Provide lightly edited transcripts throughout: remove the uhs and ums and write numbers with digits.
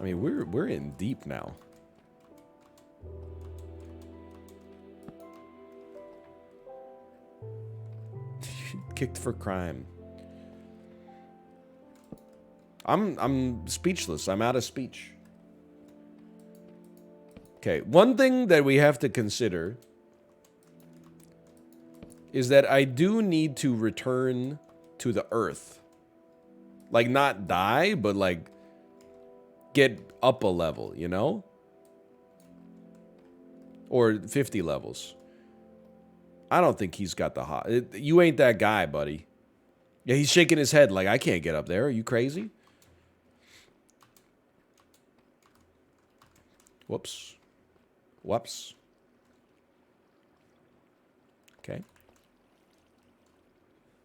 I mean, we're in deep now. Kicked for crime. I'm speechless. I'm out of speech. Okay, one thing that we have to consider is that I do need to return to the Earth. Like, not die, but like get up a level, you know? Or 50 levels. I don't think he's got the hot. You ain't that guy, buddy. Yeah, he's shaking his head like, I can't get up there. Are you crazy? Whoops. Whoops. Okay.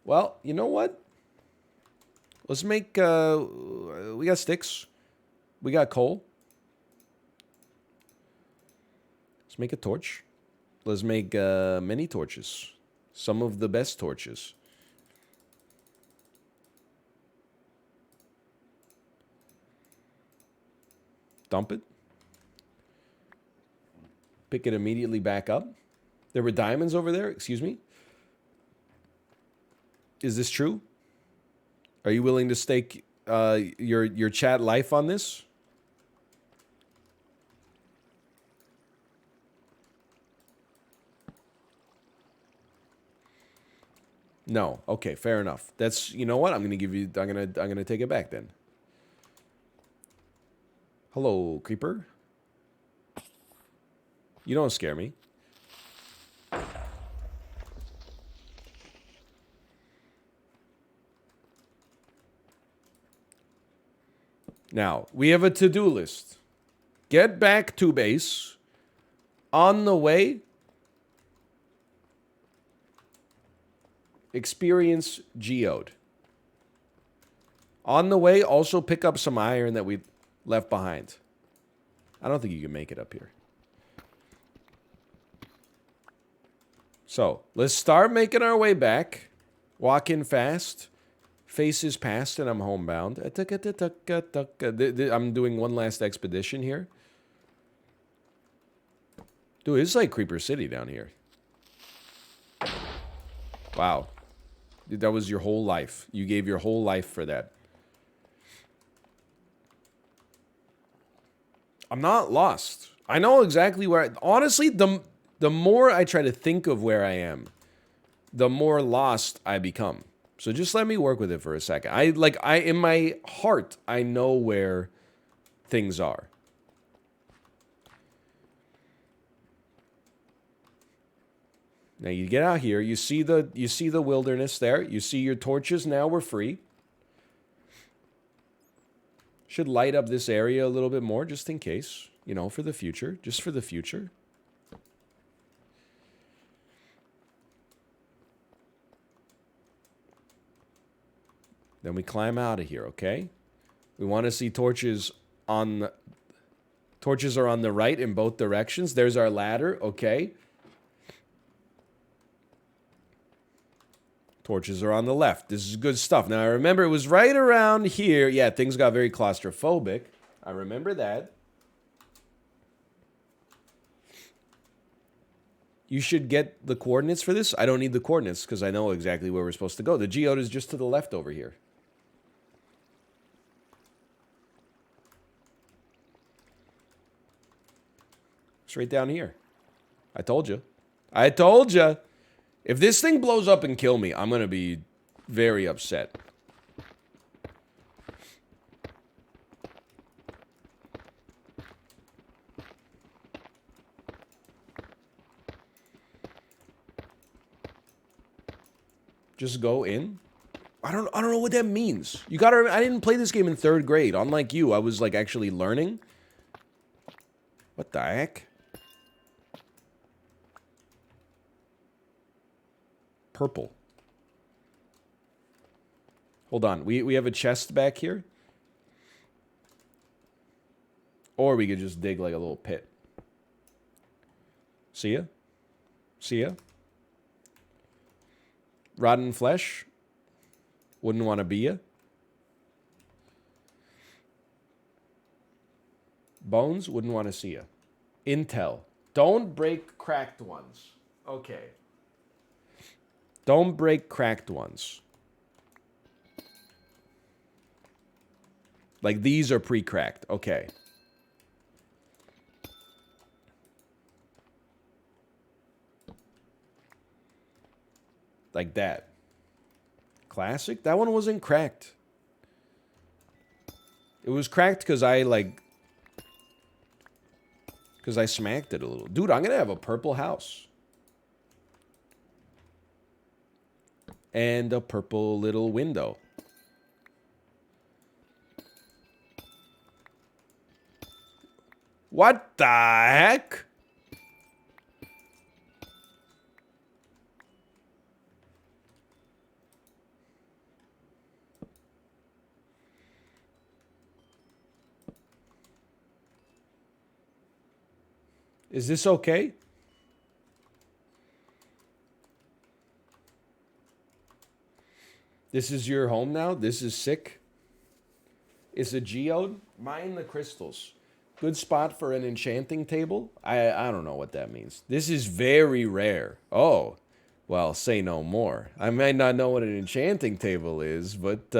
Well, you know what? Let's make, we got sticks. We got coal. Let's make a torch. Let's make many torches. Some of the best torches. Dump it. Pick it immediately back up. There were diamonds over there? Excuse me? Is this true? Are you willing to stake your chat life on this? No. Okay, fair enough. That's, you know what? I'm gonna take it back then. Hello, creeper. You don't scare me. Now, we have a to-do list. Get back to base. On the way, experience geode. On the way, also pick up some iron that we left behind. I don't think you can make it up here. So, let's start making our way back. Walk in fast. Faces past and I'm homebound. I'm doing one last expedition here. Dude, it's like Creeper City down here. Wow. Dude, that was your whole life. You gave your whole life for that. I'm not lost. I know exactly where honestly, the more I try to think of where I am, the more lost I become. So just let me work with it for a second. In my heart, I know where things are. Now you get out here, you see the wilderness there. You see your torches. Now we're free. Should light up this area a little bit more just in case, you know, for the future, just for the future. Then we climb out of here, okay? We want to see torches on the... Torches are on the right in both directions. There's our ladder, okay? Torches are on the left. This is good stuff. Now, I remember it was right around here. Yeah, things got very claustrophobic. I remember that. You should get the coordinates for this. I don't need the coordinates because I know exactly where we're supposed to go. The geode is just to the left over here. It's right down here. I told you. I told you. If this thing blows up and kill me, I'm going to be very upset. Just go in? I don't know what that means. You got to I didn't play this game in 3rd grade. Unlike you, I was like actually learning. What the heck? Purple. Hold on. We have a chest back here. Or we could just dig like a little pit. See ya? See ya? Rotten flesh? Wouldn't want to be ya? Bones, wouldn't want to see you. Intel. Don't break cracked ones. Okay. Don't break cracked ones. Like, these are pre-cracked. Okay. Like that. Classic? That one wasn't cracked. It was cracked because I, like... Because I smacked it a little. Dude, I'm going to have a purple house. And a purple little window. What the heck? Is this okay? This is your home now? This is sick? It's a geode? Mine the crystals. Good spot for an enchanting table? I don't know what that means. This is very rare. Oh, well, say no more. I might not know what an enchanting table is, but,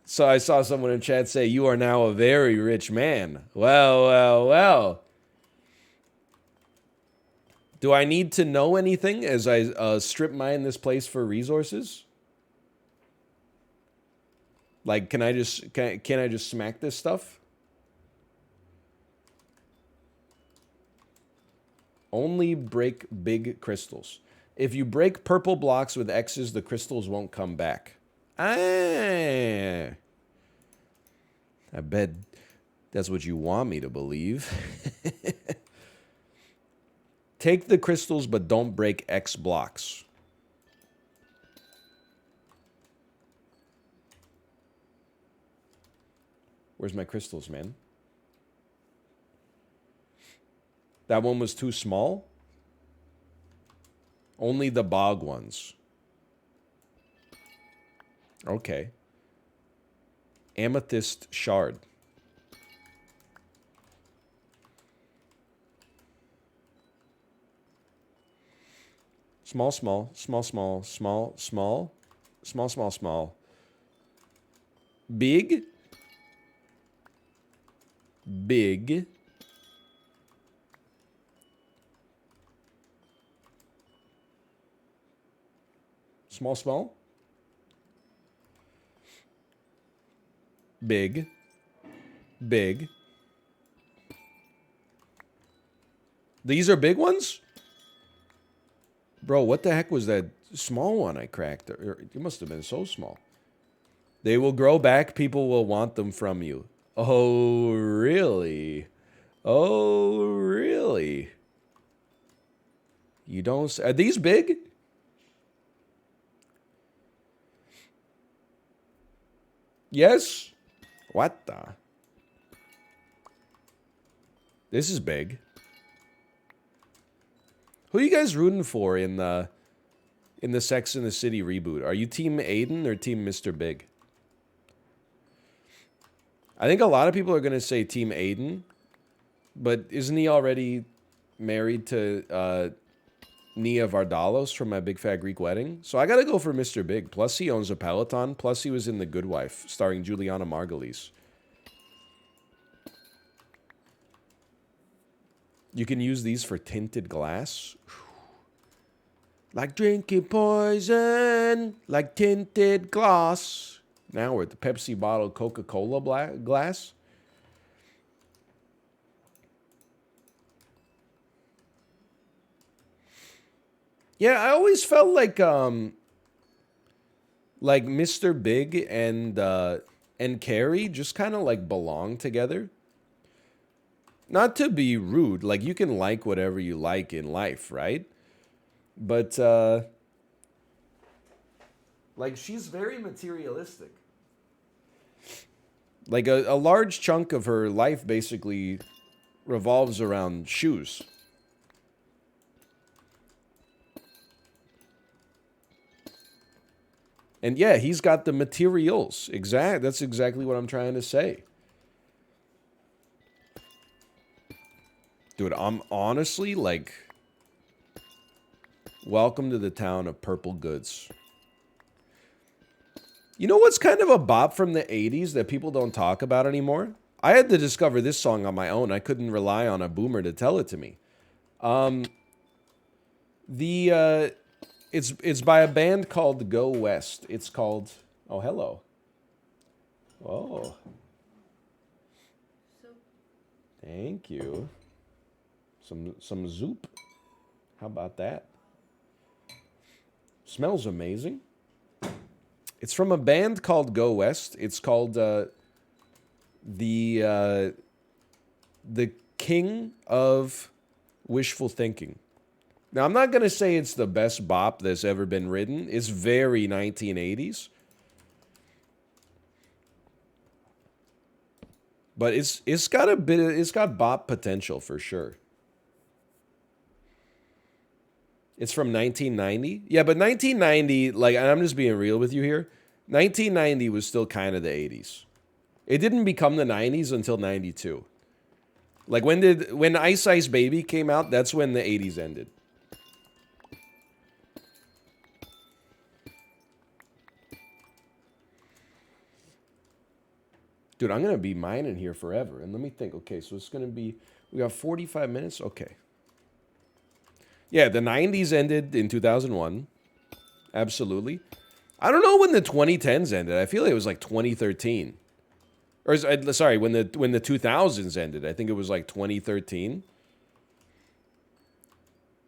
so I saw someone in chat say, you are now a very rich man. Well, well, well. Do I need to know anything as I strip mine this place for resources? Like, can I just smack this stuff? Only break big crystals. If you break purple blocks with X's, the crystals won't come back. Ah. I bet that's what you want me to believe. Take the crystals, but don't break X blocks. Where's my crystals, man? That one was too small? Only the bog ones. Okay. Amethyst shard. Small, small, small, small, small, small, small, small, small. Big. Big. Small, small. Big. Big. These are big ones? Bro, what the heck was that small one I cracked? It must have been so small. They will grow back. People will want them from you. Oh, really? Oh, really? You don't... Are these big? Yes? What the? This is big. Who are you guys rooting for in the Sex and the City reboot? Are you Team Aiden or Team Mr. Big? I think a lot of people are going to say Team Aiden, but isn't he already married to Nia Vardalos from My Big Fat Greek Wedding? So I got to go for Mr. Big. Plus he owns a Peloton. Plus he was in The Good Wife, starring Juliana Margulies. You can use these for tinted glass. Like drinking poison, like tinted glass. Now we're at the Pepsi bottle Coca-Cola glass. Yeah, I always felt like Mr. Big and Carrie just kind of like belong together. Not to be rude, like you can like whatever you like in life, right? But like she's very materialistic. Like a large chunk of her life basically revolves around shoes. And yeah, he's got the materials. That's exactly what I'm trying to say. Dude, I'm honestly like, welcome to the town of Purple Goods. You know what's kind of a bop from the 80s that people don't talk about anymore? I had to discover this song on my own. I couldn't rely on a boomer to tell it to me. It's by a band called Go West. It's called, oh, hello. Oh. Thank you. Some Zoop. How about that? Smells amazing. It's from a band called Go West. It's called the King of Wishful Thinking. Now, I'm not going to say it's the best bop that's ever been written. It's very 1980s. But it's got bop potential for sure. It's from 1990. Yeah, but 1990, like, and I'm just being real with you here. 1990 was still kind of the 80s. It didn't become the 90s until 92. Like, when Ice Ice Baby came out, that's when the 80s ended. Dude, I'm going to be mining here forever. And let me think. Okay, so it's going to be, we got 45 minutes. Okay. Yeah, the 90s ended in 2001. Absolutely. I don't know when the 2010s ended. I feel like it was like 2013. Or, sorry, when the 2000s ended. I think it was like 2013.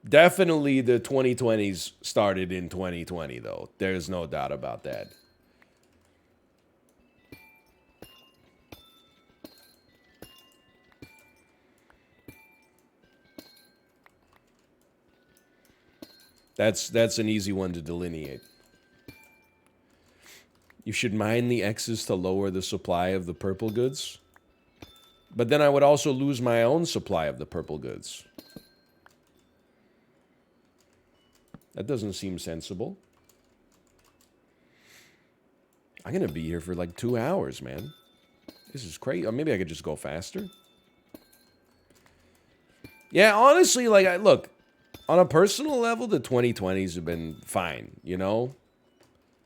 Definitely the 2020s started in 2020, though. There's no doubt about that. That's an easy one to delineate. You should mine the X's to lower the supply of the purple goods. But then I would also lose my own supply of the purple goods. That doesn't seem sensible. I'm going to be here for like 2 hours, man. This is crazy. Or maybe I could just go faster. Yeah, honestly, like, look, on a personal level, the 2020s have been fine, you know?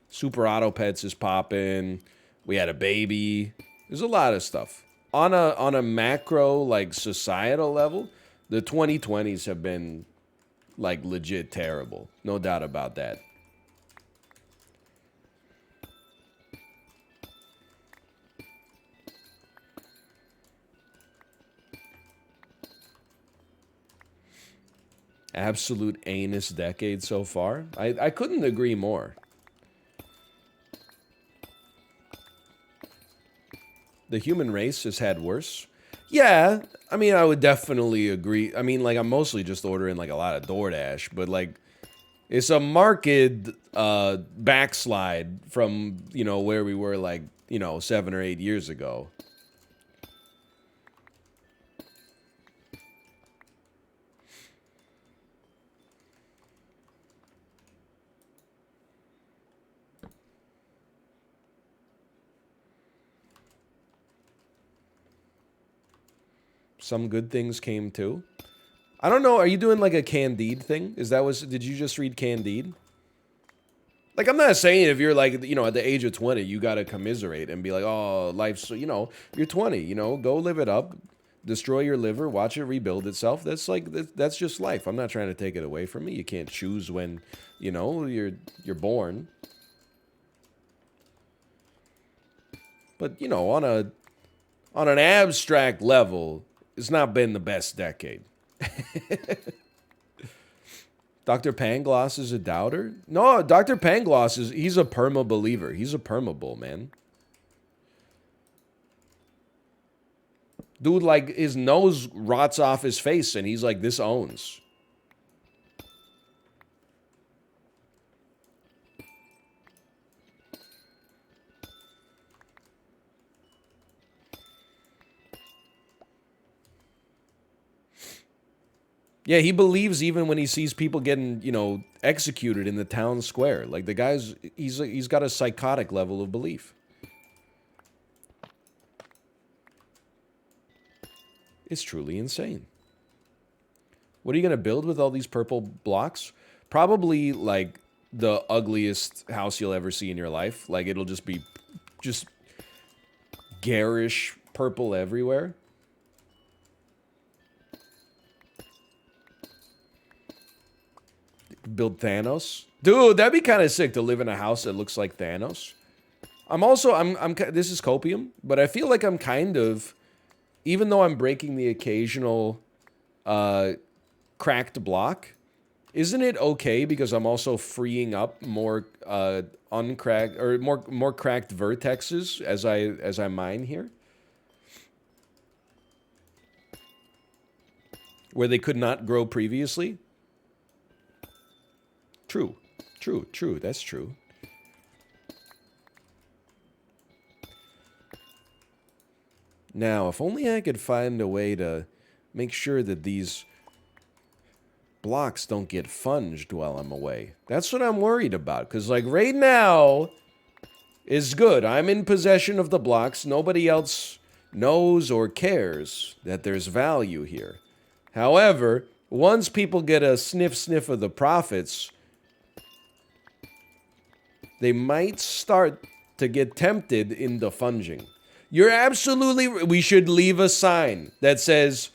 Super Auto Pets is popping. We had a baby. There's a lot of stuff. On a macro, like, societal level, the 2020s have been, like, legit terrible. No doubt about that. Absolute anus decade so far. I couldn't agree more. The human race has had worse. Yeah, I mean, I would definitely agree. I mean, like, I'm mostly just ordering, like, a lot of DoorDash, but, like, it's a marked backslide from, you know, where we were, like, you know, 7 or 8 years ago. Some good things came too. I don't know. Are you doing like a Candide thing? Did you just read Candide? Like, I'm not saying if you're like, you know, at the age of 20, you got to commiserate and be like, oh, life's, you know, you're 20, you know, go live it up, destroy your liver, watch it rebuild itself. That's like, that's just life. I'm not trying to take it away from you. You can't choose when, you know, you're born. But, you know, on an abstract level, it's not been the best decade. Dr. Pangloss is a doubter? No, Dr. Pangloss he's a perma believer. He's a perma bull, man. Dude, like, his nose rots off his face and he's like, this owns. Yeah, he believes even when he sees people getting, you know, executed in the town square. Like, the guy's, he's got a psychotic level of belief. It's truly insane. What are you gonna build with all these purple blocks? Probably like the ugliest house you'll ever see in your life. Like it'll just be just garish purple everywhere. Build Thanos. Dude, that'd be kind of sick to live in a house that looks like Thanos. This is copium, but I feel like I'm kind of, even though I'm breaking the occasional cracked block, isn't it okay because I'm also freeing up more uncracked or more cracked vertexes as I mine here, where they could not grow previously? True. That's true. Now, if only I could find a way to make sure that these blocks don't get funged while I'm away. That's what I'm worried about. Because, like, right now is good. I'm in possession of the blocks. Nobody else knows or cares that there's value here. However, once people get a sniff of the profits, they might start to get tempted into funging. You're absolutely... We should leave a sign that says,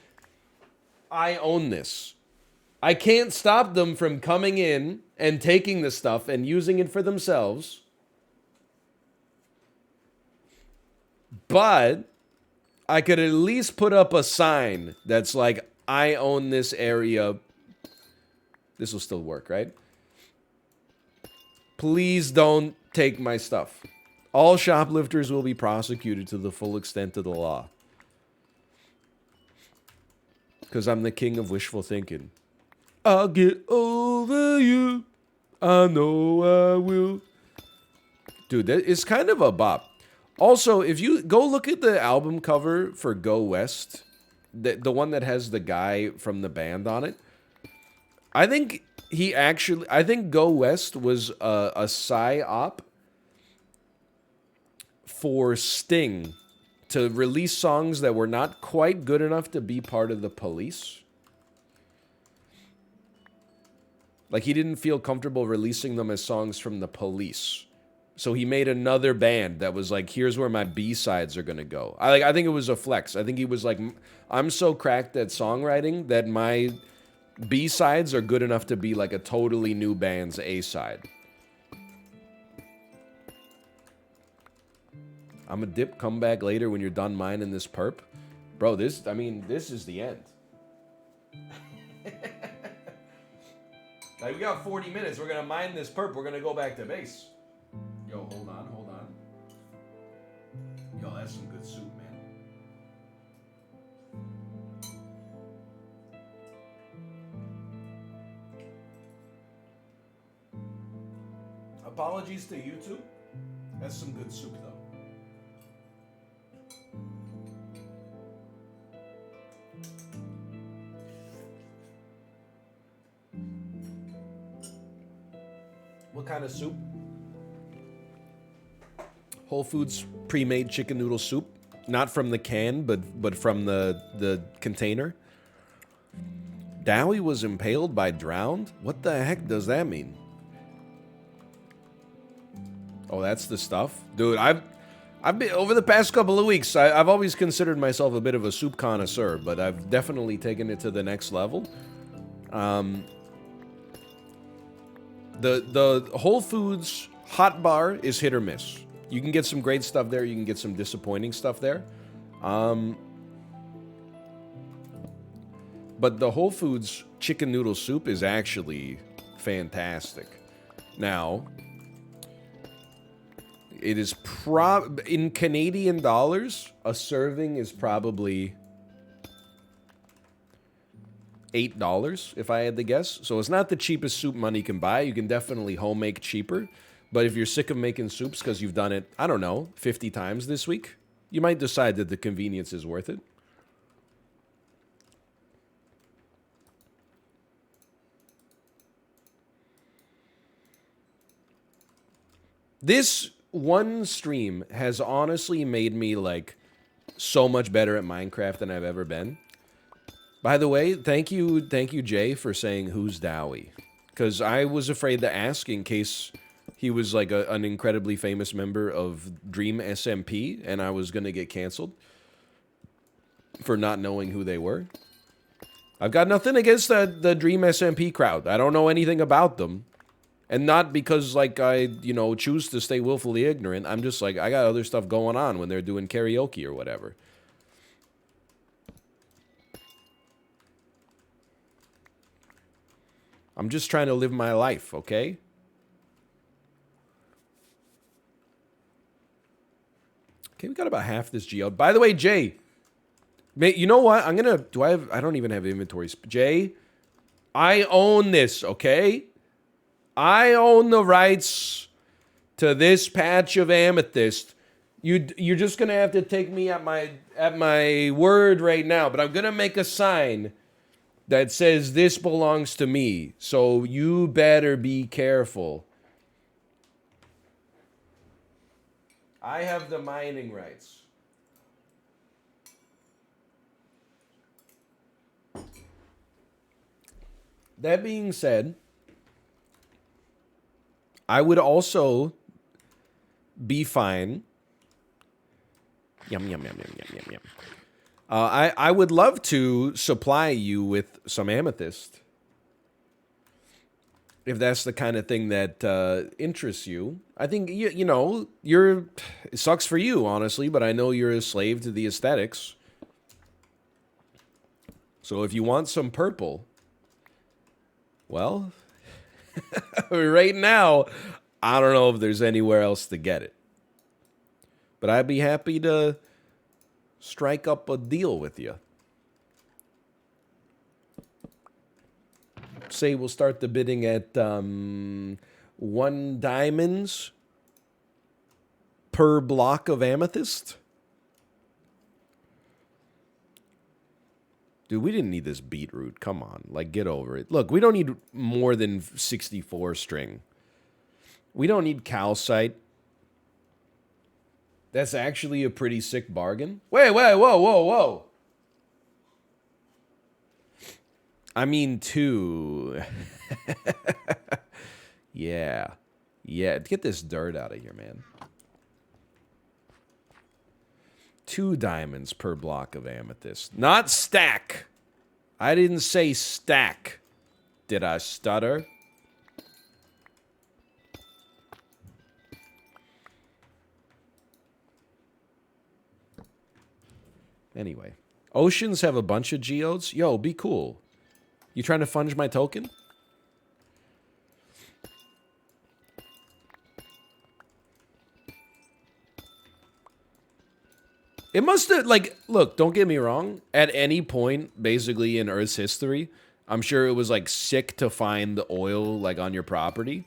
I own this. I can't stop them from coming in and taking the stuff and using it for themselves. But I could at least put up a sign that's like, I own this area. This will still work, right? Please don't take my stuff. All shoplifters will be prosecuted to the full extent of the law. Because I'm the king of wishful thinking. I'll get over you. I know I will. Dude, that is kind of a bop. Also, if you go look at the album cover for Go West, the one that has the guy from the band on it, I think Go West was a psyop for Sting to release songs that were not quite good enough to be part of the Police. Like, he didn't feel comfortable releasing them as songs from the Police. So he made another band that was like, here's where my B-sides are gonna go. I think it was a flex. I think he was like, I'm so cracked at songwriting that my B-sides are good enough to be like a totally new band's A-side. I'm a dip, come back later when you're done mining this perp. Bro, this is the end. Like, we got 40 minutes. We're gonna mine this perp. We're gonna go back to base. Yo, hold on. Yo, that's some good soup, man. Apologies to YouTube. That's some good soup, though. What kind of soup? Whole Foods pre-made chicken noodle soup. Not from the can, but from the container. Dowie was impaled by drowned? What the heck does that mean? Oh, that's the stuff? Dude, I've been, over the past couple of weeks, I've always considered myself a bit of a soup connoisseur, but I've definitely taken it to the next level. The Whole Foods hot bar is hit or miss. You can get some great stuff there. You can get some disappointing stuff there. But the Whole Foods chicken noodle soup is actually fantastic. Now, it is in Canadian dollars, a serving is probably $8 if I had to guess. So it's not the cheapest soup money can buy. You can definitely home make cheaper. But if you're sick of making soups because you've done it, I don't know, 50 times this week, you might decide that the convenience is worth it. This one stream has honestly made me, like, so much better at Minecraft than I've ever been. By the way, thank you, Jay, for saying who's Dowie, because I was afraid to ask in case he was like an incredibly famous member of Dream SMP, and I was gonna get canceled for not knowing who they were. I've got nothing against the Dream SMP crowd. I don't know anything about them. And not because, like, I, you know, choose to stay willfully ignorant. I'm just like, I got other stuff going on when they're doing karaoke or whatever. I'm just trying to live my life, okay? Okay, we got about half this geo. By the way, Jay, you know what? I'm gonna, I don't even have inventories. Jay, I own this, okay? I own the rights to this patch of amethyst. You're just gonna have to take me at my word right now, but I'm gonna make a sign that says this belongs to me. So you better be careful. I have the mining rights. That being said, I would also be fine. Yum, yum, yum, yum, yum, yum, yum. I would love to supply you with some amethyst. If that's the kind of thing that interests you. I think, you know, it sucks for you, honestly, but I know you're a slave to the aesthetics. So if you want some purple, well, right now, I don't know if there's anywhere else to get it. But I'd be happy to strike up a deal with you. Say we'll start the bidding at 1 diamonds per block of amethyst. Dude, we didn't need this beetroot. Come on, like, get over it. Look, we don't need more than 64 string. We don't need calcite. That's actually a pretty sick bargain. Wait, whoa. I mean, 2. Yeah. Get this dirt out of here, man. 2 diamonds per block of amethyst. Not stack. I didn't say stack. Did I stutter? Anyway. Oceans have a bunch of geodes. Yo, be cool. You trying to funge my token? It must have, like, look, don't get me wrong. At any point, basically, in Earth's history, I'm sure it was, like, sick to find the oil, like, on your property.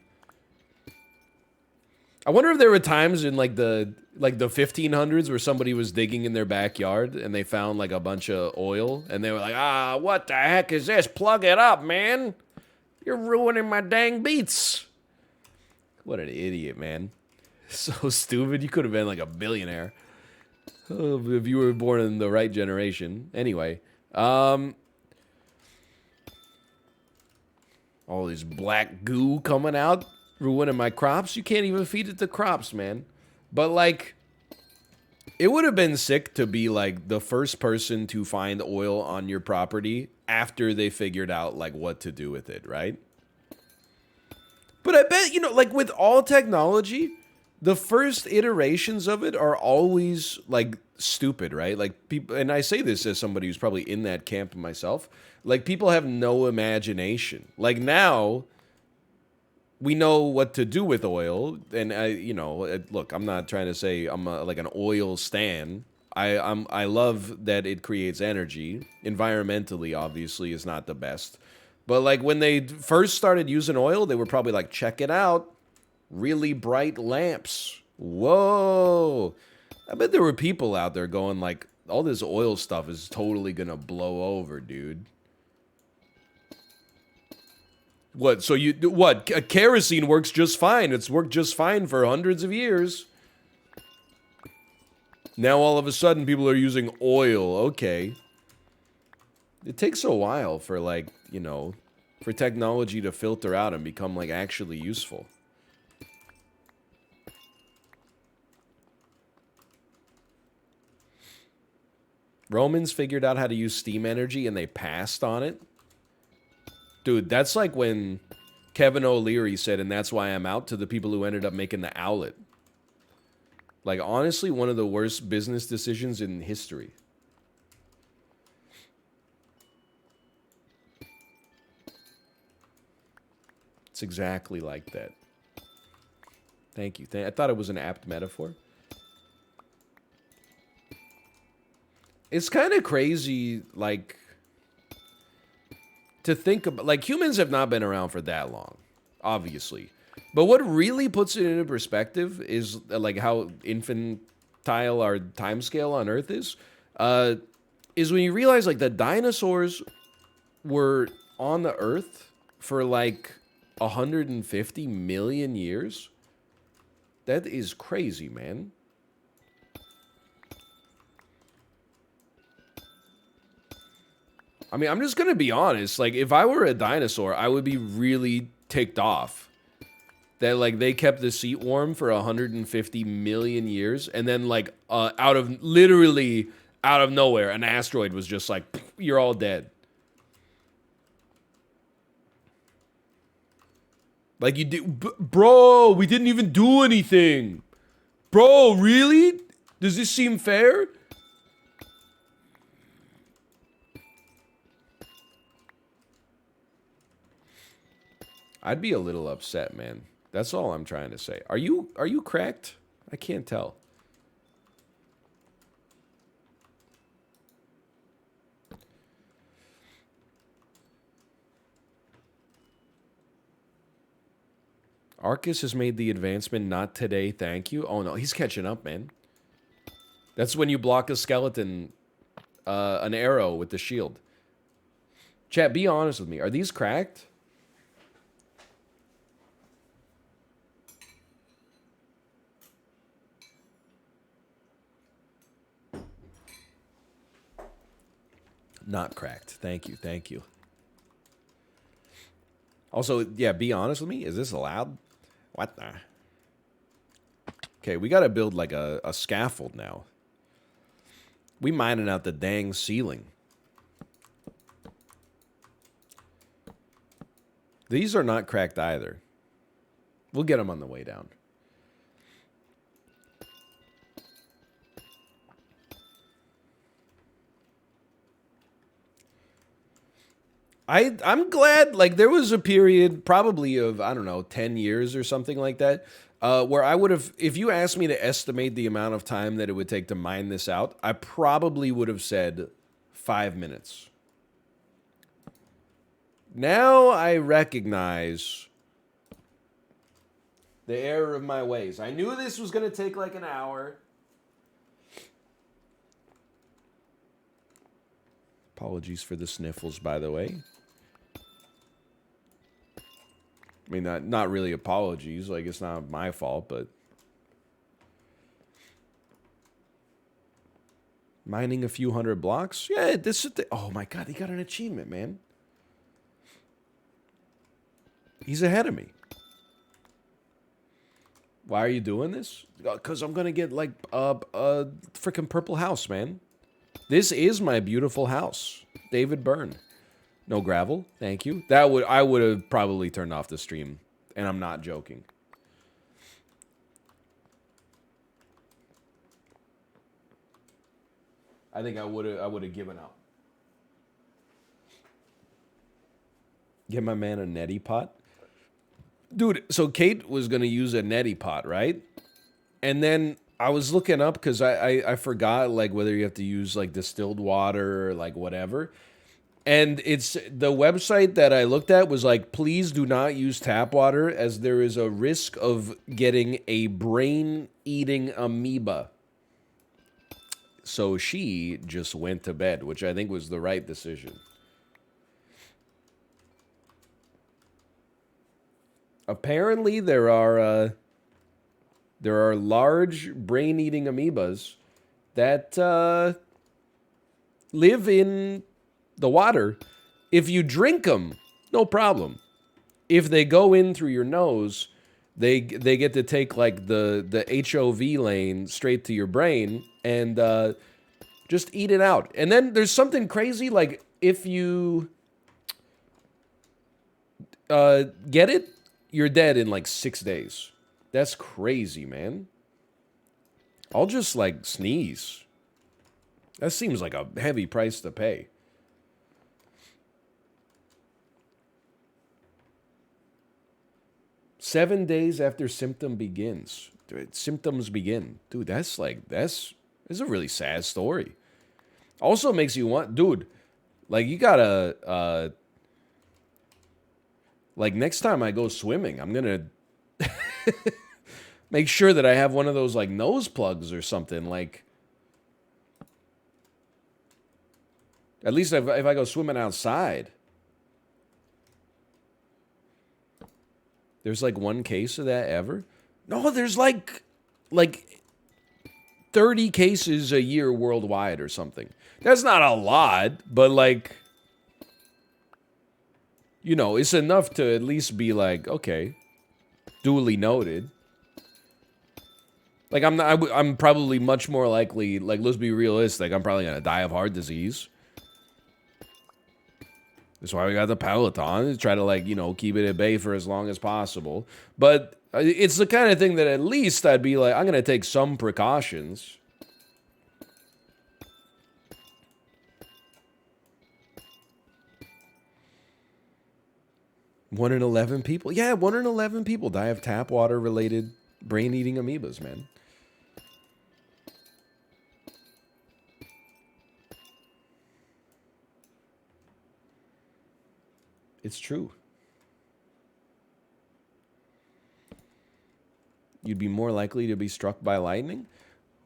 I wonder if there were times in, like, the 1500s where somebody was digging in their backyard and they found, like, a bunch of oil. And they were like, ah, what the heck is this? Plug it up, man. You're ruining my dang beats. What an idiot, man. So stupid. You could have been, like, a billionaire. If you were born in the right generation. Anyway. All this black goo coming out, ruining my crops. You can't even feed it to crops, man. But, like, it would have been sick to be, like, the first person to find oil on your property after they figured out, like, what to do with it, right? But I bet, you know, like, with all technology, the first iterations of it are always, like, stupid, right? Like, people, and I say this as somebody who's probably in that camp myself, like, people have no imagination. Like, now, we know what to do with oil, and you know, look, I'm not trying to say I'm like an oil stan. I love that it creates energy. Environmentally, obviously, is not the best, but like when they first started using oil, they were probably like, check it out, really bright lamps. Whoa! I bet there were people out there going like, all this oil stuff is totally gonna blow over, dude. What, so you, what, kerosene works just fine. It's worked just fine for hundreds of years. Now all of a sudden people are using oil, okay. It takes a while for, like, you know, for technology to filter out and become, like, actually useful. Romans figured out how to use steam energy and they passed on it. Dude, that's like when Kevin O'Leary said, and that's why I'm out, to the people who ended up making the owlet. Like, honestly, one of the worst business decisions in history. It's exactly like that. Thank you. I thought it was an apt metaphor. It's kind of crazy, like, to think about. Like, humans have not been around for that long, obviously. But what really puts it into perspective is, like, how infantile our timescale on Earth is when you realize, like, the dinosaurs were on the Earth for, like, 150 million years. That is crazy, man. I mean, I'm just gonna be honest. Like, if I were a dinosaur, I would be really ticked off that, like, they kept the seat warm for 150 million years, and then, like, literally out of nowhere, an asteroid was just like, you're all dead. Like, you did, bro, we didn't even do anything. Bro, really? Does this seem fair? I'd be a little upset, man. That's all I'm trying to say. Are you cracked? I can't tell. Arcus has made the advancement, not today, thank you. Oh no, he's catching up, man. That's when you block a skeleton, an arrow with the shield. Chat, be honest with me. Are these cracked? Not cracked. Thank you, thank you. Also, yeah, be honest with me. Is this allowed? What the? Okay, we gotta build like a scaffold now. We mining out the dang ceiling. These are not cracked either. We'll get them on the way down. I'm glad, like, there was a period probably of, I don't know, 10 years or something like that, where I would have, if you asked me to estimate the amount of time that it would take to mine this out, I probably would have said 5 minutes. Now I recognize the error of my ways. I knew this was going to take like an hour. Apologies for the sniffles, by the way. I mean, not really apologies. Like, it's not my fault, but... Mining a few hundred blocks? Yeah, this is... Oh, my God, he got an achievement, man. He's ahead of me. Why are you doing this? Because I'm going to get, like, a freaking purple house, man. This is my beautiful house. David Byrne. No gravel, thank you. I would have probably turned off the stream, and I'm not joking. I think I would have given up. Get my man a neti pot. Dude, so Kate was gonna use a neti pot, right? And then I was looking up because I forgot, like, whether you have to use like distilled water or like whatever. And it's the website that I looked at was like, please do not use tap water as there is a risk of getting a brain-eating amoeba. So she just went to bed, which I think was the right decision. Apparently there are large brain-eating amoebas that live in the water, if you drink them, no problem. If they go in through your nose, they get to take like the HOV lane straight to your brain and just eat it out. And then there's something crazy, like if you get it, you're dead in like 6 days. That's crazy, man. I'll just like sneeze. That seems like a heavy price to pay. "7 days after symptoms begin. Dude, that's a really sad story. Also makes you want, dude, like you gotta, like next time I go swimming, I'm gonna make sure that I have one of those like nose plugs or something. Like, at least if I go swimming outside. There's like one case of that ever? No, there's like 30 cases a year worldwide or something. That's not a lot, but like, you know, it's enough to at least be like, okay, duly noted. Like, I'm probably much more likely, like, let's be realistic, I'm probably gonna die of heart disease. That's why we got the Peloton, to try to, like, you know, keep it at bay for as long as possible. But it's the kind of thing that at least I'd be like, I'm gonna take some precautions. One in 11 people? Yeah, 1 in 11 people die of tap water related brain-eating amoebas, man. It's true. You'd be more likely to be struck by lightning?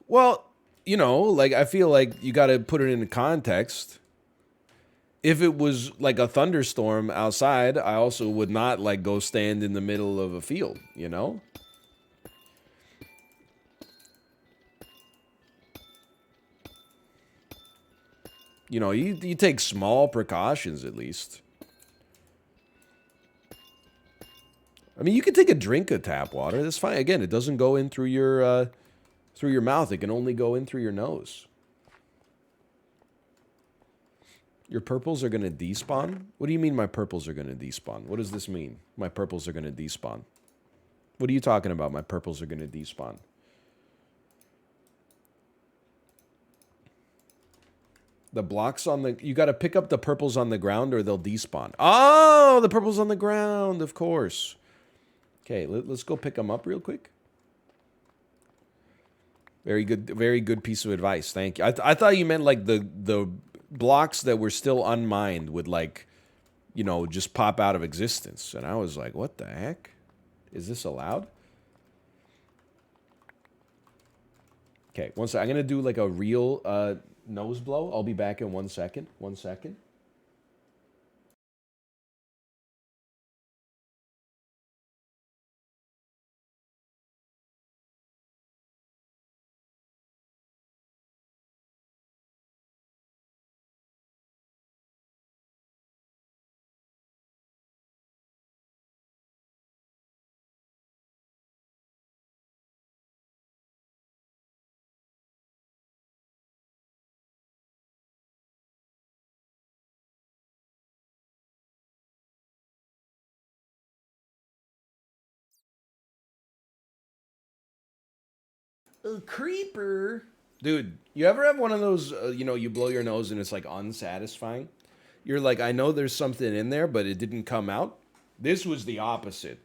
Well, you know, like, I feel like you gotta put it into context. If it was like a thunderstorm outside, I also would not, like, go stand in the middle of a field, you know? You know, you take small precautions at least. I mean, you can take a drink of tap water. That's fine. Again, it doesn't go in through your mouth. It can only go in through your nose. Your purples are going to despawn? What do you mean my purples are going to despawn? What does this mean? My purples are going to despawn. What are you talking about? My purples are going to despawn. The blocks on the... You got to pick up the purples on the ground or they'll despawn. Oh, the purples on the ground, of course. Okay, let's go pick them up real quick. Very good piece of advice. Thank you. I thought you meant like the blocks that were still unmined would, like, you know, just pop out of existence. And I was like, what the heck? Is this allowed? Okay, one second. I'm going to do like a real nose blow. I'll be back in 1 second. 1 second. A creeper. Dude, you ever have one of those, you know, you blow your nose and it's like unsatisfying? You're like, I know there's something in there, but it didn't come out. This was the opposite.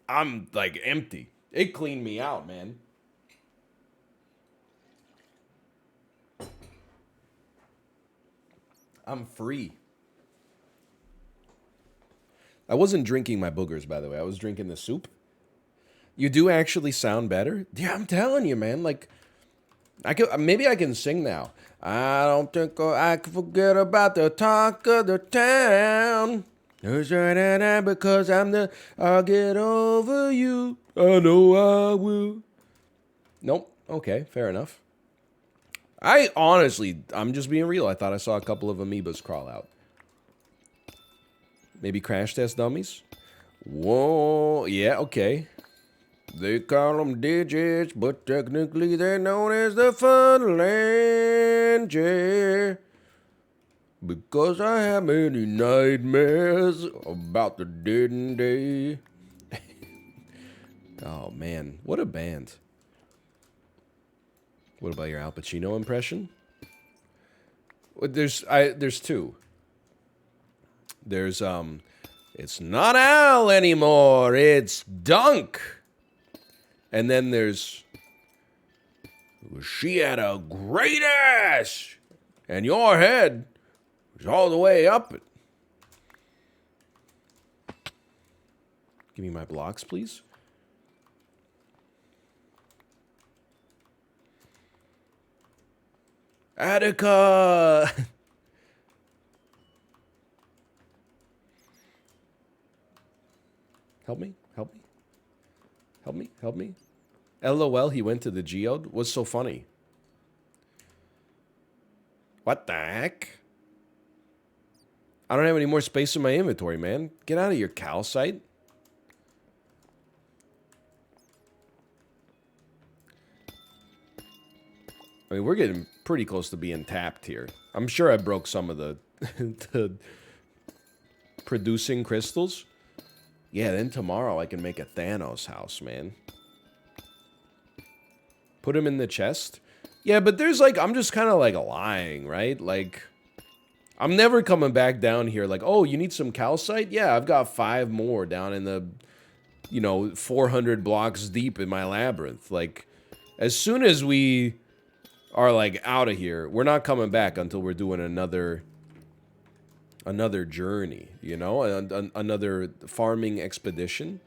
I'm like empty. It cleaned me out, man. I'm free. I wasn't drinking my boogers, by the way. I was drinking the soup. You do actually sound better? Yeah, I'm telling you, man. Like, maybe I can sing now. I don't think I can forget about the talk of the town. Because I'll get over you. I know I will. Nope. Okay, fair enough. I honestly, I'm just being real. I thought I saw a couple of amoebas crawl out. Maybe crash test dummies? Whoa, yeah, okay. They call them digits, but technically they're known as the phalange. Because I have many nightmares about the dead and day. Oh man, what a band. What about your Al Pacino impression? There's two. There's it's not Al anymore, it's Dunk. And then there's she had a great ass, and your head was all the way up it. Give me my blocks, please. Attica! Help me, help me. Help me, help me. LOL, he went to the geode? What's so funny? What the heck? I don't have any more space in my inventory, man. Get out of your calcite. I mean, we're getting pretty close to being tapped here. I'm sure I broke some of the, the producing crystals. Yeah, then tomorrow I can make a Thanos house, man. Put him in the chest. Yeah, but there's like, I'm just kind of like lying, right? Like, I'm never coming back down here like, oh, you need some calcite? Yeah, I've got 5 more down in the, 400 blocks deep in my labyrinth. Like, as soon as we are like out of here, we're not coming back until we're doing another journey, another farming expedition.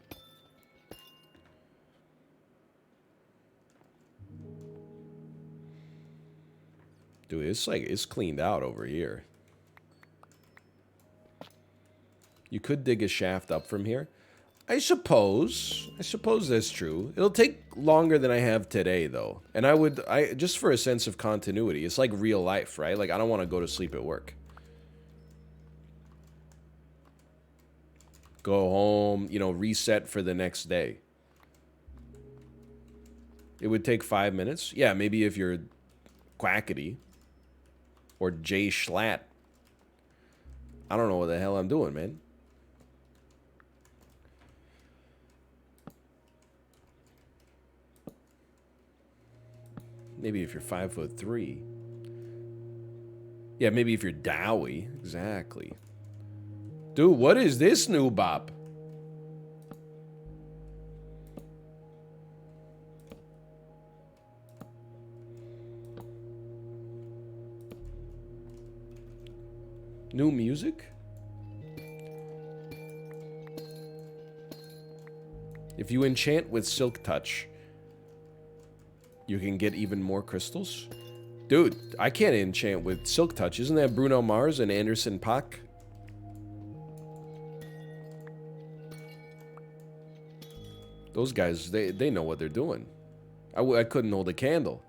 Dude, it's cleaned out over here. You could dig a shaft up from here. I suppose that's true. It'll take longer than I have today, though. And I just for a sense of continuity. It's like real life, right? Like, I don't want to go to sleep at work. Go home, reset for the next day. It would take 5 minutes. Yeah, maybe if you're Quackity or Jay Schlatt. I don't know what the hell I'm doing, man. Maybe if you're 5'3". Yeah, maybe if you're Dowie. Exactly. Dude, what is this new bop? New music? If you enchant with Silk Touch, you can get even more crystals? Dude, I can't enchant with Silk Touch. Isn't that Bruno Mars and Anderson .Paak? Those guys, they know what they're doing. I couldn't hold a candle.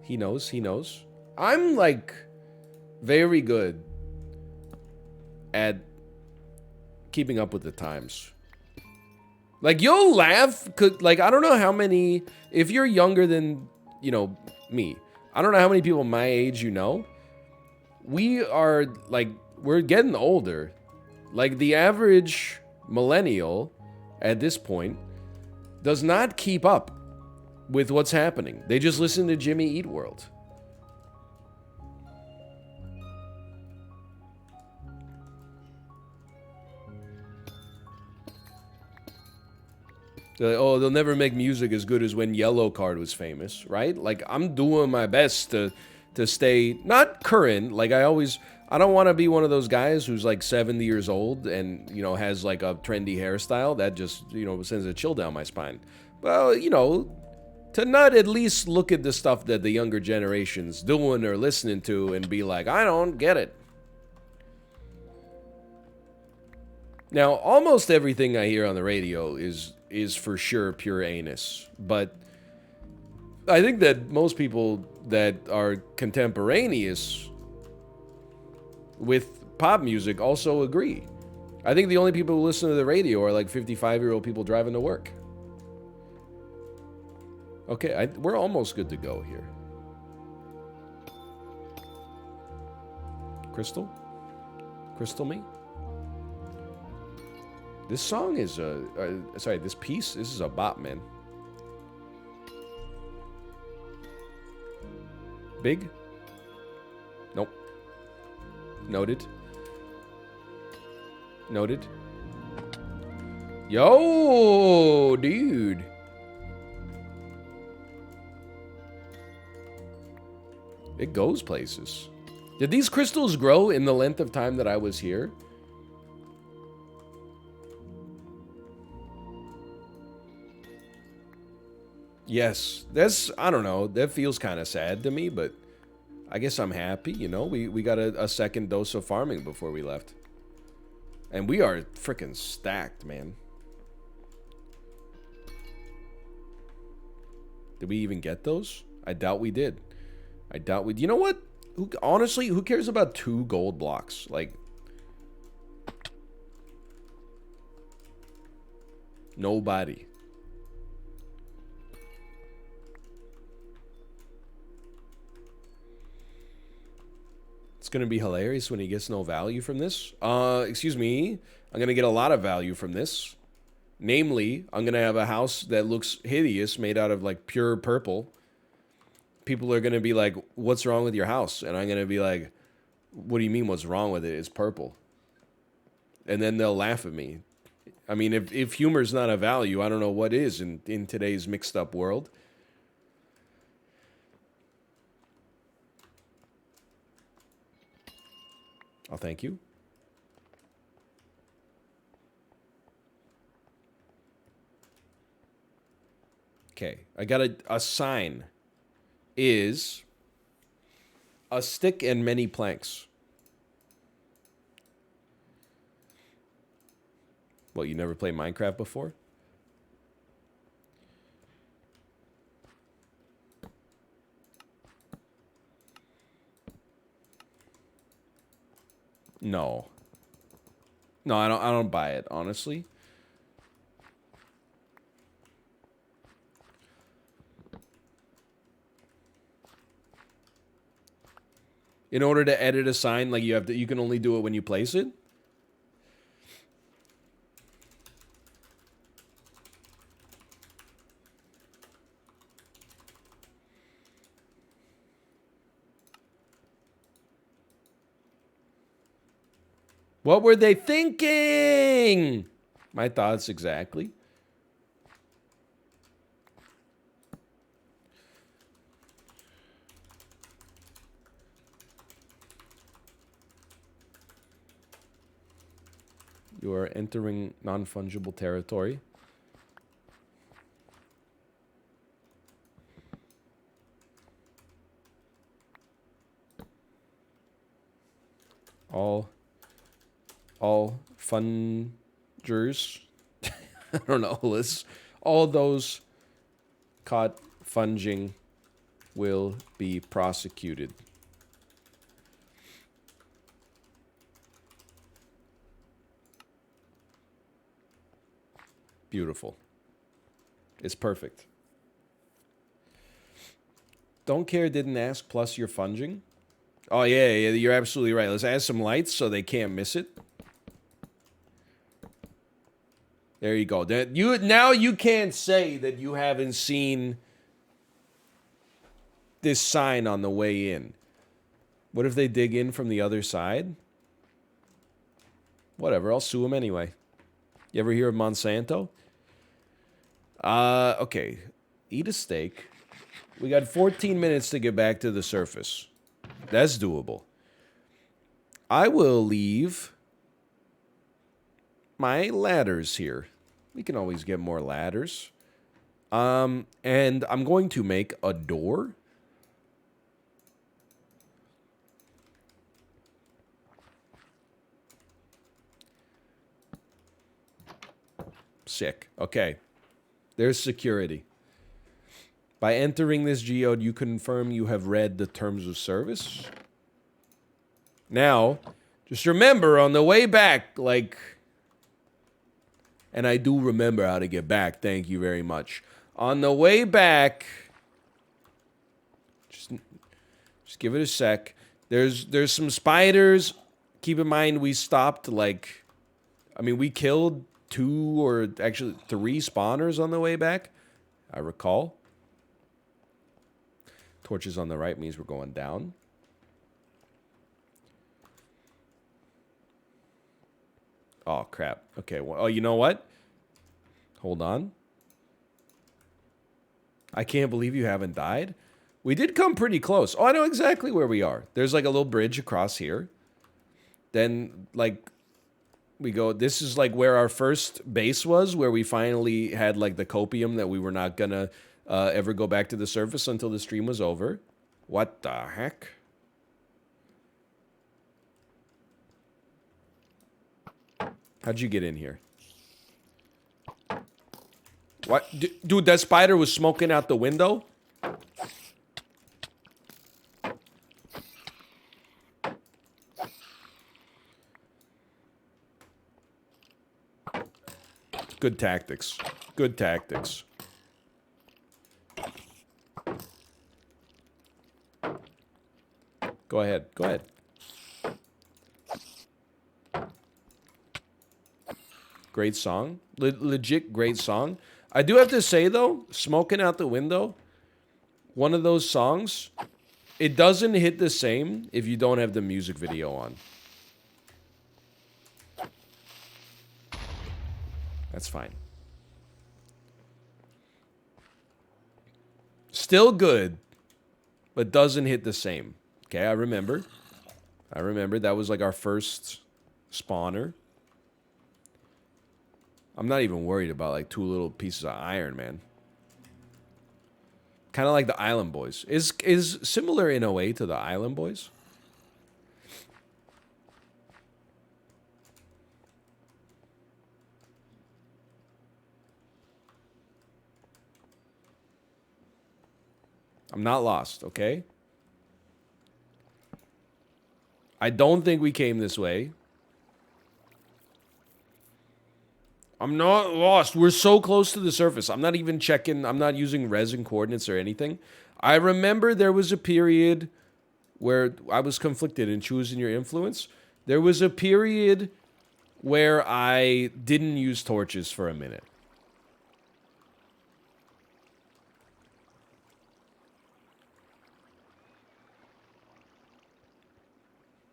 He knows. I'm like very good at keeping up with the times. Like, you'll laugh, like, I don't know how many, if you're younger than, me, I don't know how many people my age we are, like, we're getting older. Like, the average millennial at this point does not keep up with what's happening. They just listen to Jimmy Eat World. They're like, oh, they'll never make music as good as when Yellow Card was famous, right? Like, I'm doing my best to stay, not current, like I don't want to be one of those guys who's like 70 years old and, has like a trendy hairstyle that just, sends a chill down my spine. Well, to not at least look at the stuff that the younger generation's doing or listening to and be like, I don't get it. Now, almost everything I hear on the radio is for sure pure anus, but I think that most people that are contemporaneous with pop music also agree. I think the only people who listen to the radio are like 55-year-old people driving to work. Okay, we're almost good to go here. Crystal? Crystal me? This song is sorry, this piece, this is a bop, man. Big? Nope. Noted. Noted. Yo, dude. It goes places. Did these crystals grow in the length of time that I was here? Yes, that's, I don't know, that feels kind of sad to me, but I guess I'm happy, you know? We got a second dose of farming before we left. And we are freaking stacked, man. Did we even get those? I doubt we did. I doubt we... You know what? Honestly, who cares about 2 gold blocks? Like... Nobody. It's going to be hilarious when he gets no value from this. Excuse me. I'm going to get a lot of value from this. Namely, I'm going to have a house that looks hideous, made out of, like, pure purple. People are going to be like, what's wrong with your house? And I'm going to be like, what do you mean what's wrong with it? It's purple. And then they'll laugh at me. I mean, if humor's not a value, I don't know what is in today's mixed up world. Oh, thank you. Okay, I got a sign. Is a stick and many planks. What, you never played Minecraft before? No. No, I don't buy it, honestly. In order to edit a sign, like you can only do it when you place it? What were they thinking? My thoughts exactly. You are entering non-fungible territory. All fungers. I don't know, Liz. All those caught funging will be prosecuted. Beautiful. It's perfect. Don't care, didn't ask, plus you're funging. Oh, yeah, you're absolutely right. Let's add some lights so they can't miss it. There you go. Now you can't say that you haven't seen this sign on the way in. What if they dig in from the other side? Whatever, I'll sue them anyway. You ever hear of Monsanto? Okay. Eat a steak. We got 14 minutes to get back to the surface. That's doable. I will leave my ladders here. We can always get more ladders. And I'm going to make a door. Sick. Okay. There's security. By entering this geode, you confirm you have read the terms of service. Now, just remember on the way back, like... And I do remember how to get back. Thank you very much. On the way back... Just give it a sec. There's some spiders. Keep in mind we stopped, like... I mean, we killed 2 or actually 3 spawners on the way back. I recall. Torches on the right means we're going down. Oh, crap. Okay, well, oh, you know what? Hold on. I can't believe you haven't died. We did come pretty close. Oh, I know exactly where we are. There's like a little bridge across here. Then, like... We go, this is like where our first base was, where we finally had like the copium that we were not gonna ever go back to the surface until the stream was over. What the heck? How'd you get in here? What? Dude, that spider was smoking out the window? Good tactics. Good tactics. Go ahead. Go ahead. Great song. Legit great song. I do have to say, though, Smoking Out the Window, one of those songs, it doesn't hit the same if you don't have the music video on. That's fine. Still good, but doesn't hit the same. Okay, I remember. I remember that was like our first spawner. I'm not even worried about like 2 little pieces of iron, man. Kind of like the Island Boys. Is similar in a way to the Island Boys. I'm not lost, okay? I don't think we came this way. I'm not lost. We're so close to the surface. I'm not even checking. I'm not using resin coordinates or anything. I remember there was a period where I was conflicted in choosing your influence. There was a period where I didn't use torches for a minute.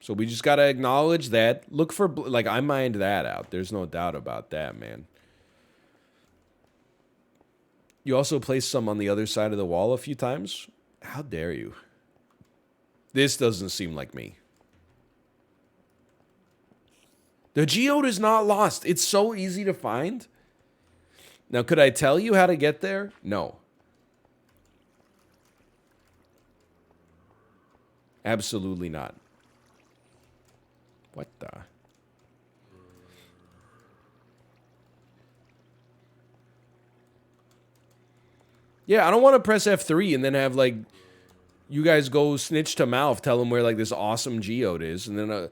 So we just gotta acknowledge that. Look for, like, I mined that out. There's no doubt about that, man. You also placed some on the other side of the wall a few times? How dare you? This doesn't seem like me. The geode is not lost. It's so easy to find. Now, could I tell you how to get there? No. Absolutely not. What the? Yeah, I don't want to press F3 and then have, like, you guys go snitch to mouth, tell him where, like, this awesome geode is, and then,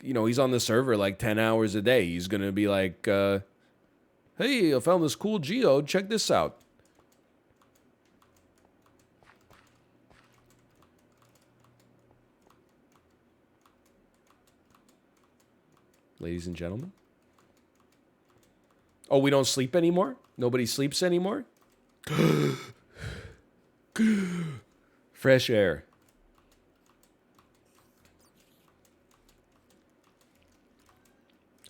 you know, he's on the server, like, 10 hours a day. He's gonna be like, hey, I found this cool geode. Check this out. Ladies and gentlemen. Oh, we don't sleep anymore? Nobody sleeps anymore? Fresh air.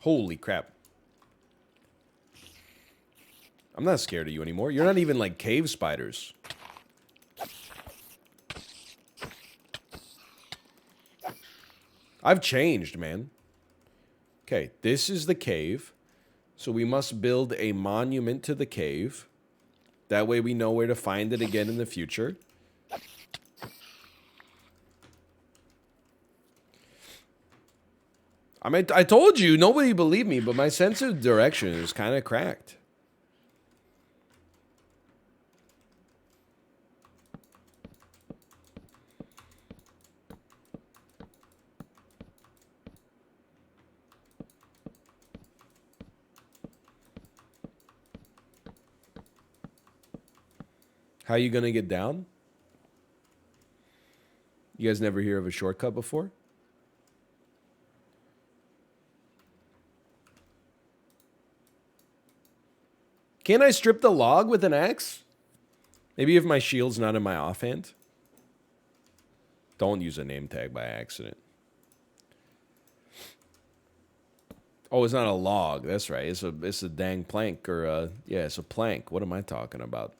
Holy crap. I'm not scared of you anymore. You're not even like cave spiders. I've changed, man. Okay, this is the cave. So we must build a monument to the cave. That way we know where to find it again in the future. I mean, I told you, nobody believed me, but my sense of direction is kind of cracked. How you gonna get down? You guys never hear of a shortcut before? Can't I strip the log with an axe? Maybe if my shield's not in my offhand. Don't use a name tag by accident. Oh, it's not a log. That's right. It's a dang plank or yeah, it's a plank. What am I talking about?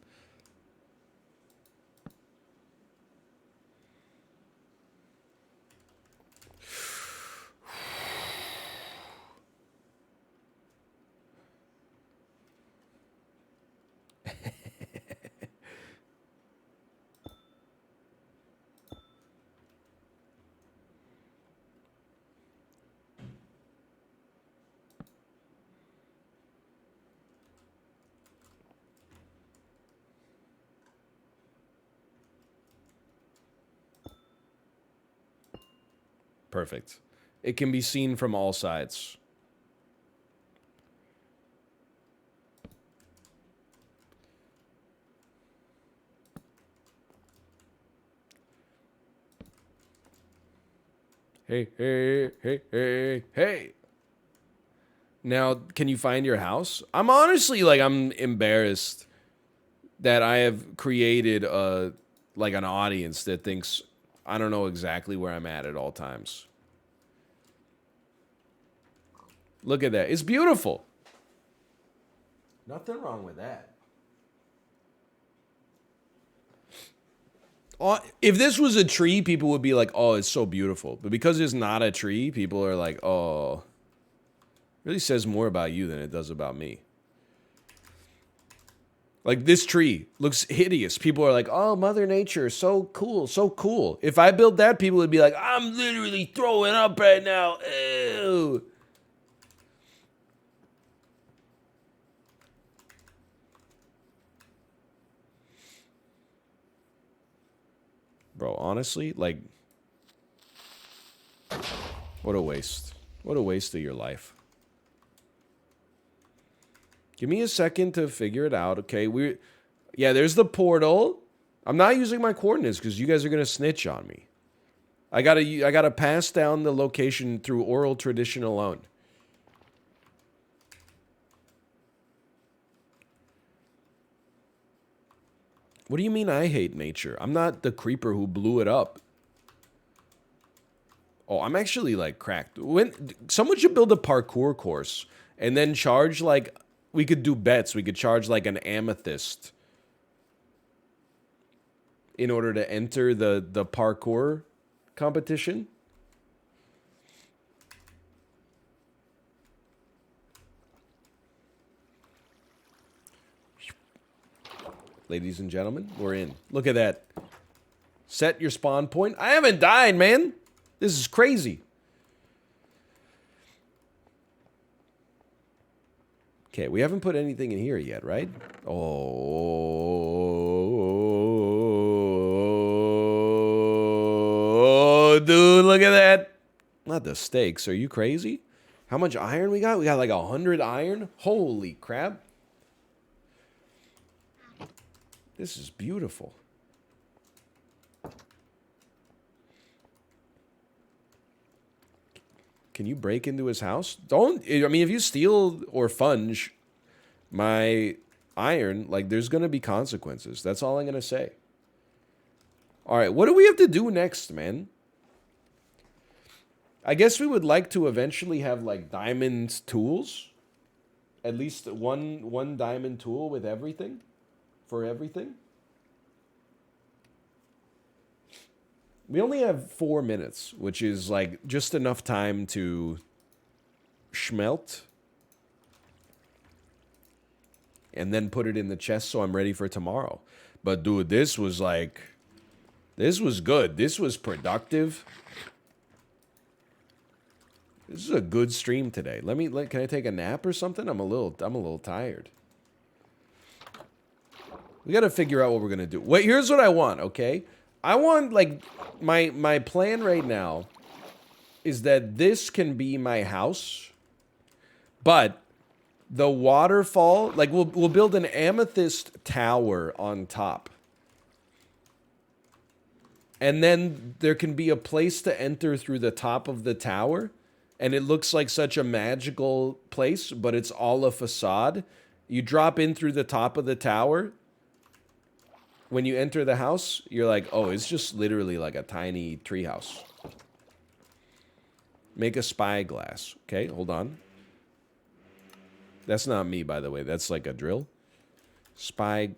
Perfect. It can be seen from all sides. Hey, hey, hey, hey, hey. Now, can you find your house? I'm honestly, like, I'm embarrassed that I have created like an audience that thinks I don't know exactly where I'm at all times. Look at that. It's beautiful. Nothing wrong with that. If this was a tree, people would be like, oh, it's so beautiful. But because it's not a tree, people are like, oh. It really says more about you than it does about me. Like, this tree looks hideous. People are like, oh, Mother Nature, so cool, so cool. If I built that, people would be like, I'm literally throwing up right now. Ew. Bro, honestly, like, what a waste. What a waste of your life. Give me a second to figure it out, okay? Yeah, there's the portal. I'm not using my coordinates because you guys are gonna snitch on me. I gotta pass down the location through oral tradition alone. What do you mean I hate nature? I'm not the creeper who blew it up. Oh, I'm actually like cracked. When someone should build a parkour course and then charge like we could do bets. We could charge like an amethyst in order to enter the parkour competition. Ladies and gentlemen, we're in. Look at that. Set your spawn point. I haven't died, man. This is crazy. Okay, we haven't put anything in here yet, right? Oh, dude, look at that. Not the stakes. Are you crazy? How much iron we got? We got like 100 iron? Holy crap. This is beautiful. Can you break into his house? Don't, I mean, if you steal or funge my iron, like, there's going to be consequences. That's all I'm going to say. All right, what do we have to do next, man? I guess we would like to eventually have, like, diamond tools. At least one diamond tool with everything. For everything. We only have 4 minutes, which is like just enough time to smelt and then put it in the chest so I'm ready for tomorrow. But dude, this was like, this was good. This was productive. This is a good stream today. Can I take a nap or something? I'm a little tired. We got to figure out what we're going to do. Wait, here's what I want, okay? I want, like, my plan right now is that this can be my house, but the waterfall, like, we'll build an amethyst tower on top, And then there can be a place to enter through the top of the tower. And it looks like such a magical place, but it's all a facade. You drop in through the top of the tower. When you enter the house, you're like, oh, it's just literally like a tiny treehouse. Make a spyglass. Okay, hold on. That's not me, by the way. That's like a drill. Spy.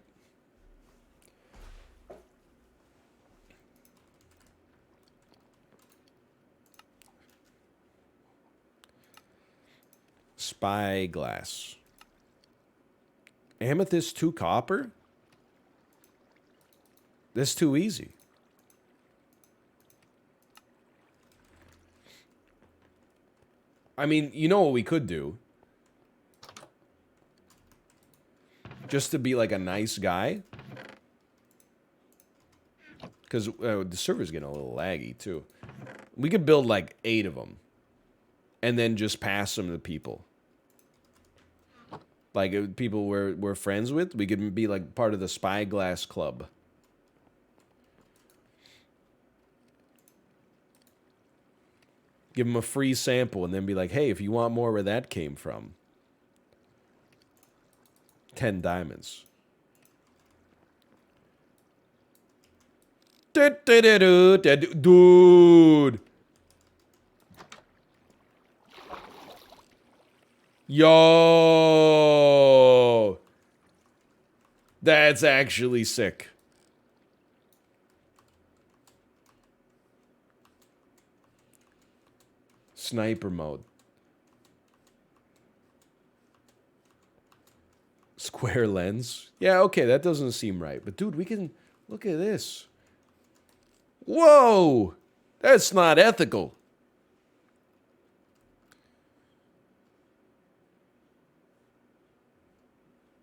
Spyglass. Amethyst 2 copper? That's too easy. I mean, you know what we could do? Just to be like a nice guy. Because the server's getting a little laggy, too. We could build like 8 of them. And then just pass them to people. Like, people we're friends with, we could be like part of the Spyglass Club. Give them a free sample and then be like, hey, if you want more where that came from. 10 diamonds. Dude. Yo. That's actually sick. Sniper mode. Square lens. Yeah, okay, that doesn't seem right. But dude, we can look at this. Whoa! That's not ethical.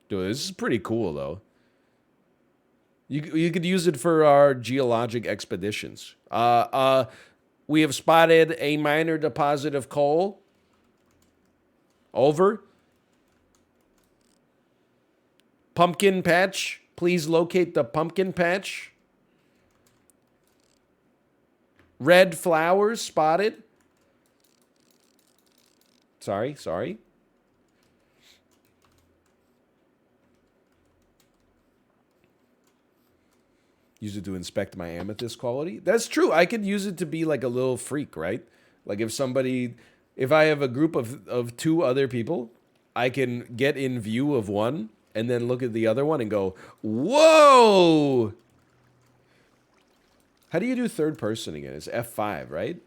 Dude, this is pretty cool, though. You could use it for our geologic expeditions. We have spotted a minor deposit of coal. Over. Pumpkin patch. Please locate the pumpkin patch. Red flowers spotted. Sorry. Use it to inspect my amethyst quality. That's true. I could use it to be like a little freak, right? Like if I have a group of 2 other people, I can get in view of one and then look at the other one and go, whoa! How do you do third person again? It's F5, right?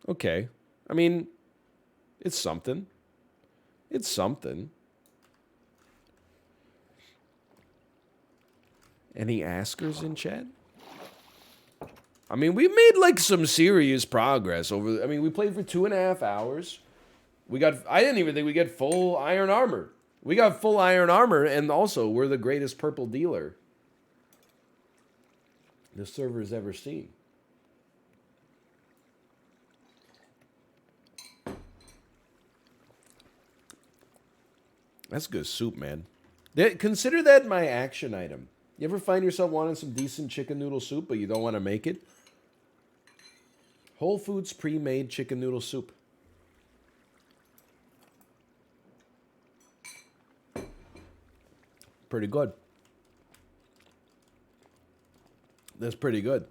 Okay. I mean, it's something. It's something. Any askers in chat? I mean, we made like some serious progress over. I mean, we played for 2.5 hours. I didn't even think we get full iron armor. We got full iron armor, and also we're the greatest purple dealer the server's ever seen. That's good soup, man. Consider that my action item. You ever find yourself wanting some decent chicken noodle soup, but you don't want to make it? Whole Foods pre-made chicken noodle soup. Pretty good. That's pretty good.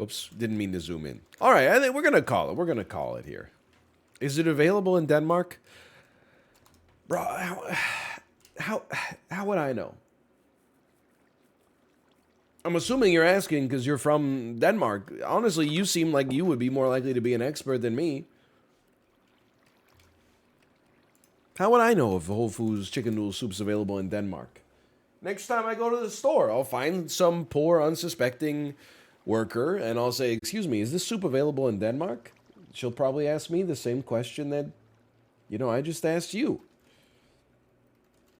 Oops, didn't mean to zoom in. All right, I think we're going to call it. We're going to call it here. Is it available in Denmark? Bro, how would I know? I'm assuming you're asking because you're from Denmark. Honestly, you seem like you would be more likely to be an expert than me. How would I know if Whole Foods chicken noodle soup's available in Denmark? Next time I go to the store, I'll find some poor, unsuspecting worker, and I'll say, excuse me, is this soup available in Denmark? She'll probably ask me the same question that, I just asked you.